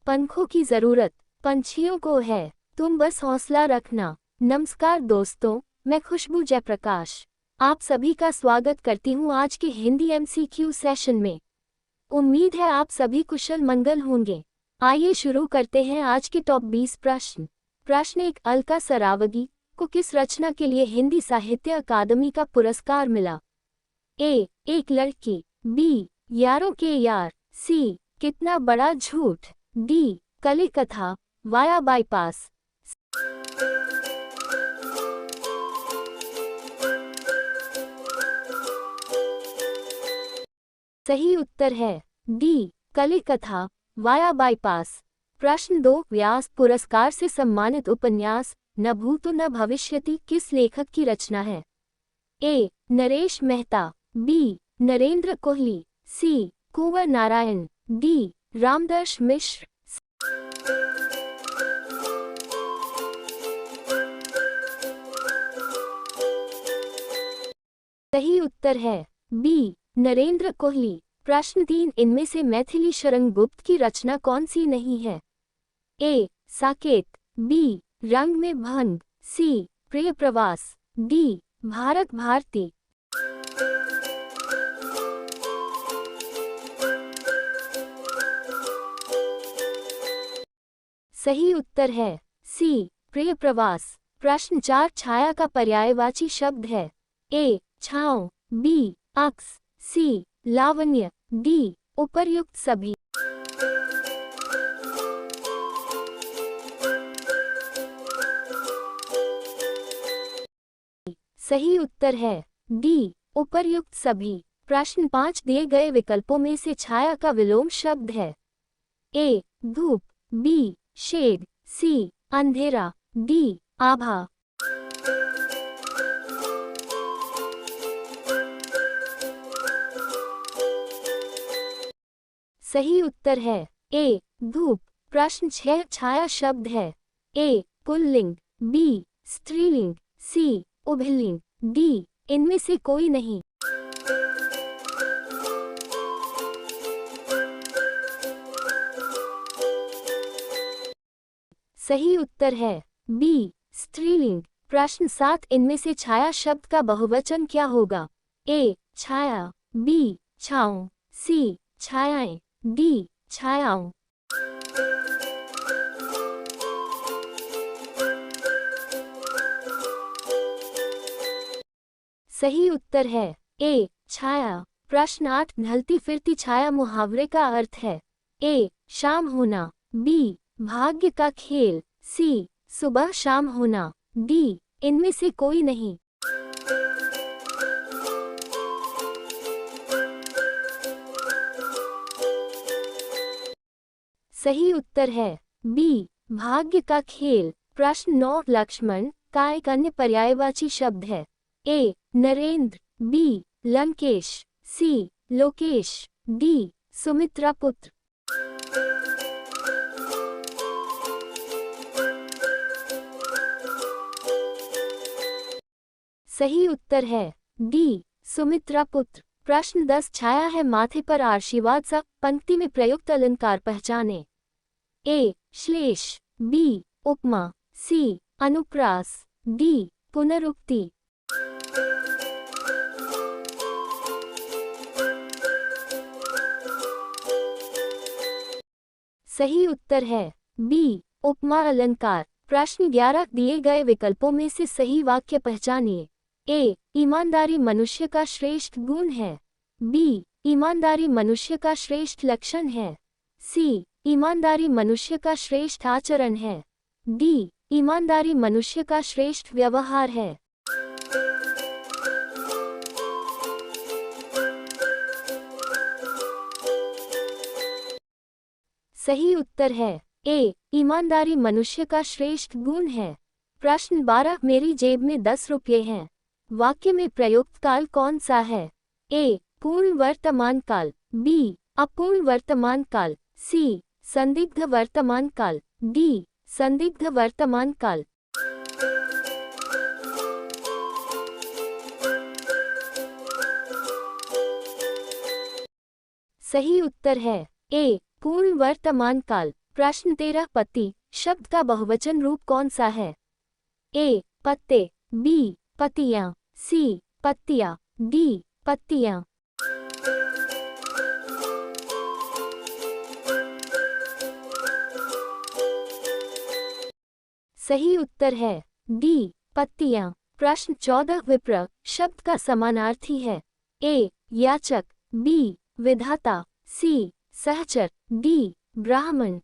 पंखों की जरूरत पंछियों को है, तुम बस हौसला रखना। नमस्कार दोस्तों, मैं खुशबू जयप्रकाश आप सभी का स्वागत करती हूँ आज के हिंदी MCQ सेशन में। उम्मीद है आप सभी कुशल मंगल होंगे। आइए शुरू करते हैं आज के टॉप 20 प्रश्न। प्रश्न 1, अलका सरावगी को किस रचना के लिए हिंदी साहित्य अकादमी का पुरस्कार मिला? ए, एक लड़की। बी, यारों के यार। सी, कितना बड़ा झूठ। डी, कली कथा वाया बाईपास। सही उत्तर है डी, कली कथा वाया बाईपास। प्रश्न 2, व्यास पुरस्कार से सम्मानित उपन्यास न भूतो न भविष्यति किस लेखक की रचना है? ए, नरेश मेहता। बी, नरेंद्र कोहली। सी, कुंवर नारायण। डी, रामदर्श मिश्र। सही उत्तर है बी, नरेंद्र कोहली। प्रश्न 3, इनमें से मैथिली शरण गुप्त की रचना कौन सी नहीं है? ए, साकेत। बी, रंग में भंग। सी, प्रिय प्रवास। डी, भारत भारती। सही उत्तर है सी, प्रिय प्रवास। प्रश्न 4, छाया का पर्यायवाची शब्द है? ए, छाँव। बी, अक्स। सी, लावण्य। डी, उपर्युक्त सभी। सही उत्तर है डी, उपर्युक्त सभी। प्रश्न 5, दिए गए विकल्पों में से छाया का विलोम शब्द है? ए, धूप। B, shade. सी, अंधेरा। डी, आभा। सही उत्तर है ए, धूप। प्रश्न 6, छाया शब्द है? ए, पुल्लिंग। बी, स्त्रीलिंग। सी, उभयलिंग। डी, इनमें से कोई नहीं। सही उत्तर है बी, स्त्रीलिंग। प्रश्न 7, इनमें से छाया शब्द का बहुवचन क्या होगा? ए, छाया। बी, छाँव। सी, छायाएं। डी, छायाओं। सही उत्तर है ए, छाया। प्रश्न 8, ढलती फिरती छाया मुहावरे का अर्थ है? ए, शाम होना। बी, भाग्य का खेल। सी, सुबह शाम होना। डी, इनमें से कोई नहीं। सही उत्तर है बी, भाग्य का खेल। प्रश्न 9, लक्ष्मण का एक अन्य पर्यायवाची शब्द है? ए, नरेंद्र। बी, लंकेश। सी, लोकेश। डी, सुमित्रा पुत्र। सही उत्तर है डी, सुमित्रा पुत्र। प्रश्न 10, छाया है माथे पर आशीर्वाद सा पंक्ति में प्रयुक्त अलंकार पहचाने? ए, श्लेष। बी, उपमा। सी, अनुप्रास। डी, पुनरुक्ति। सही उत्तर है बी, उपमा अलंकार। प्रश्न 11, दिए गए विकल्पों में से सही वाक्य पहचानिए। ए, ईमानदारी मनुष्य का श्रेष्ठ गुण है। बी, ईमानदारी मनुष्य का श्रेष्ठ लक्षण है। सी, ईमानदारी मनुष्य का श्रेष्ठ आचरण है। डी, ईमानदारी मनुष्य का श्रेष्ठ व्यवहार है। सही उत्तर है ए, ईमानदारी मनुष्य का श्रेष्ठ गुण है। प्रश्न 12, मेरी जेब में 10 रुपये हैं वाक्य में प्रयुक्त काल कौन सा है? ए, पूर्ण वर्तमान काल। बी, अपूर्ण वर्तमान काल। सी, संदिग्ध वर्तमान काल। डी, संदिग्ध वर्तमान काल। सही उत्तर है ए, पूर्ण वर्तमान काल। प्रश्न 13 पत्ती शब्द का बहुवचन रूप कौन सा है? ए. पत्ते, बी. पत्तियां, सी. पत्तियां, डी. पत्तियां। सही उत्तर है डी. पत्तियां। प्रश्न 14 विप्र शब्द का समानार्थी है? ए. याचक, बी. विधाता, सी. सहचर, डी. ब्राह्मण।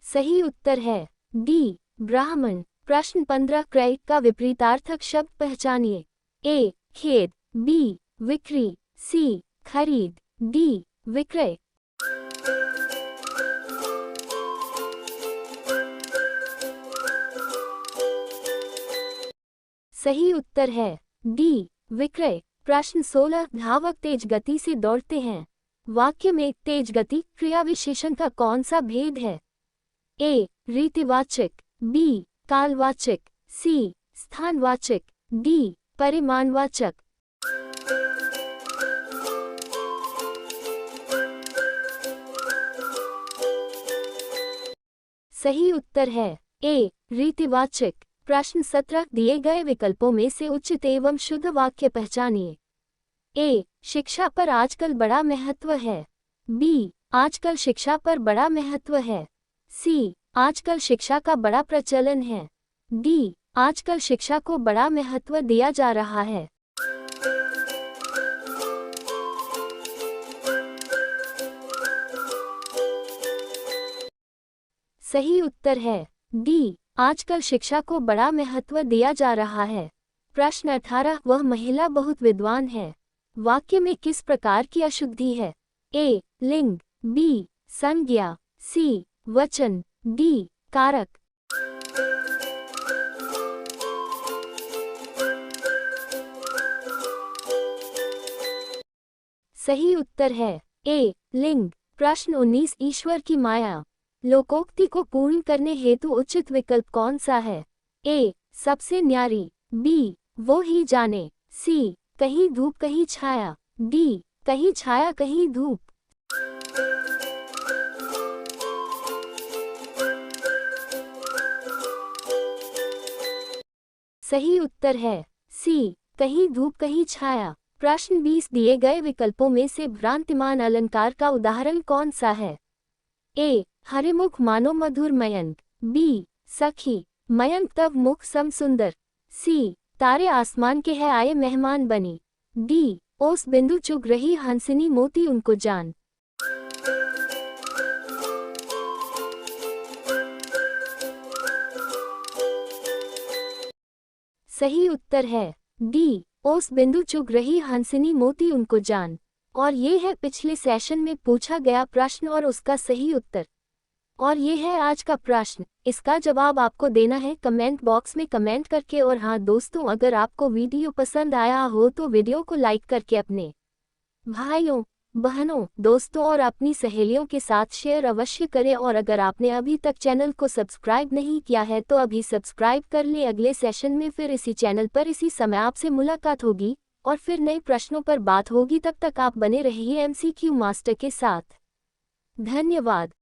सही उत्तर है डी. ब्राह्मण। प्रश्न 15 क्रय का विपरीतार्थक शब्द पहचानिए। ए. खेद, बी. विक्री, सी. खरीद, डी. विक्रय। सही उत्तर है डी. विक्रय। प्रश्न 16 धावक तेज गति से दौड़ते हैं। वाक्य में तेज गति क्रिया विशेषण का कौन सा भेद है? ए. रीतिवाचक, बी. कालवाचक, सी. स्थानवाचक, डी. परिमाणवाचक। सही उत्तर है ए. रीतिवाचक। प्रश्न 17 दिए गए विकल्पों में से उचित एवं शुद्ध वाक्य पहचानिए। ए. शिक्षा पर आजकल बड़ा महत्व है, बी. आजकल शिक्षा पर बड़ा महत्व है, सी. आजकल शिक्षा का बड़ा प्रचलन है, डी. आजकल शिक्षा को बड़ा महत्व दिया जा रहा है। सही उत्तर है डी. आजकल शिक्षा को बड़ा महत्व दिया जा रहा है। प्रश्न 18 वह महिला बहुत विद्वान है। वाक्य में किस प्रकार की अशुद्धि है? ए. लिंग, बी. संज्ञा, सी. वचन, डी. कारक। सही उत्तर है ए. लिंग। प्रश्न 19 ईश्वर की माया लोकोक्ति को पूर्ण करने हेतु उचित विकल्प कौन सा है? ए. सबसे न्यारी, बी. वो ही जाने, सी. कहीं धूप कहीं छाया, डी. कहीं छाया कहीं धूप। सही उत्तर है सी. कहीं धूप कहीं छाया। प्रश्न 20 दिए गए विकल्पों में से भ्रांतिमान अलंकार का उदाहरण कौन सा है? ए. हरिमुख मानो मधुर मयंक, बी. सखी मयंक तब मुख सम सुंदर, सी. तारे आसमान के है आए मेहमान बनी, डी. ओस बिंदु चुग रही हंसिनी मोती उनको जान। सही उत्तर है डी. ओस बिंदु चुग रही हंसिनी मोती उनको जान। और ये है पिछले सेशन में पूछा गया प्रश्न और उसका सही उत्तर। और ये है आज का प्रश्न। इसका जवाब आपको देना है कमेंट बॉक्स में कमेंट करके। और हाँ दोस्तों, अगर आपको वीडियो पसंद आया हो तो वीडियो को लाइक करके अपने भाइयों, बहनों, दोस्तों और अपनी सहेलियों के साथ शेयर अवश्य करें। और अगर आपने अभी तक चैनल को सब्सक्राइब नहीं किया है तो अभी सब्सक्राइब कर लें। अगले सेशन में फिर इसी चैनल पर इसी समय आपसे मुलाकात होगी और फिर नए प्रश्नों पर बात होगी। तब तक आप बने रहिए MCQ मास्टर के साथ। धन्यवाद।